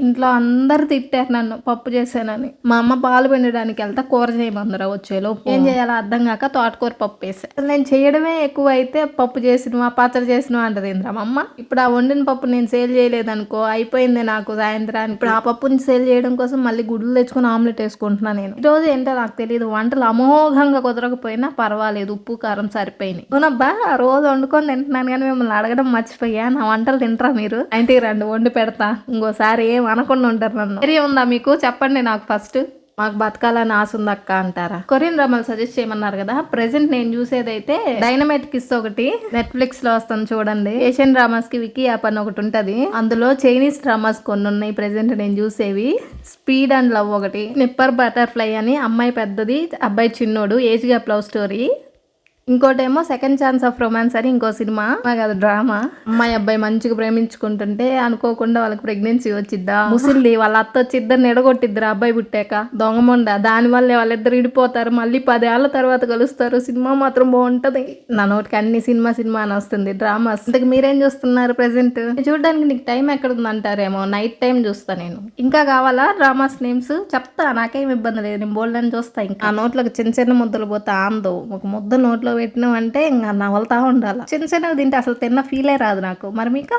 ఇంట్లో అందరు తిట్టారు నన్ను పప్పు చేశానని. మా అమ్మ పాలు పిండడానికి వెళ్తే కూర చేయమందరా వచ్చేలోపు. ఏం చేయాలో అర్థం కాక తోటకూర పప్పు వేసా. నేను చేయడమే ఎక్కువ అయితే పప్పు చేసినవా పచ్చడి చేసినవా అంటది ఏంద్రా మా అమ్మ. ఇప్పుడు ఆ వండిన పప్పు నేను సేల్ చేయలేదనుకో అయిపోయింది నాకు సాయంత్రానికి. ఇప్పుడు ఆ పప్పుని సేల్ చేయడం కోసం మళ్ళీ గుడ్లు తెచ్చుకుని ఆమ్లెట్ వేసుకుంటున్నా నేను. ఈ రోజు ఏంటో నాకు తెలియదు, వంటలు అమోఘంగా కుదరకపోయినా పర్వాలేదు, ఉప్పు కారం సరిపోయినాయి. అవునబ్బా రోజు వండుకొని తింటున్నాను కానీ మిమ్మల్ని అడగడం మర్చిపోయా, నా వంటలు తింటారా మీరు? ఇంటికి రండి వండి పెడతా, ఇంకోసారి ఏం అనకుండా ఉంటారు నన్ను. ధైర్యం ఉందా మీకు? చెప్పండి నాకు ఫస్ట్. మాకు బతకాలని ఆశ ఉంది అక్క అంటారా? కొరియన్ డ్రామాలు సజెస్ట్ చేయమన్నారు కదా, ప్రెసెంట్ నేను చూసేదైతే డైనమైట్ కిస్ ఒకటి నెట్ఫ్లిక్స్ లో వస్తుంది చూడండి. ఏషియన్ డ్రామాస్ కి వికీ యాప్ అని ఒకటి ఉంటది, అందులో చైనీస్ డ్రామాస్ కొన్ని ఉన్నాయి ప్రెసెంట్ నేను చూసేవి. స్పీడ్ అండ్ లవ్ ఒకటి, నిప్పర్ బటర్ఫ్లై అని అమ్మాయి పెద్దది అబ్బాయి చిన్నోడు ఏజ్ గ్యాప్ లవ్ స్టోరీ. ఇంకోటేమో సెకండ్ ఛాన్స్ ఆఫ్ రొమాన్స్ అని ఇంకో సినిమా కాదు డ్రామా. అమ్మాయి అబ్బాయి మంచిగా ప్రేమించుకుంటుంటే అనుకోకుండా వాళ్ళకి ప్రెగ్నెన్సీ వచ్చిద్దా, ముసిల్ది వాళ్ళ అత్త వచ్చి ఇద్దరిని ఎడగొట్టిద్దరు అబ్బాయి పుట్టాక, దొంగమొండ. దాని వల్ల వాళ్ళిద్దరు ఇడిపోతారు, మళ్ళీ 10 ఏళ్ల తర్వాత కలుస్తారు. సినిమా మాత్రం బాగుంటది. నా నోటికి అన్ని సినిమా అని వస్తుంది డ్రామాస్. ఇంతకు మీరేం చూస్తున్నారు ప్రెసెంట్? చూడడానికి నీకు టైం ఎక్కడుంది అంటారేమో, నైట్ టైం చూస్తా నేను. ఇంకా కావాలా డ్రామాస్ నేమ్స్? చెప్తా, నాకేం ఇబ్బంది లేదు, నేను బోల్డ్ అని చూస్తా. ఇంకా ఆ నోట్లోకి చిన్న చిన్న ముద్దలు పోతే ఆందో, ఒక ముద్ద నోట్లో పెట్టినామంటే ఇంకా నవలుతా ఉండాలి. చిన్న చిన్నవి తింటే అసలు తిన్న ఫీలే రాదు నాకు. మరి మీకు?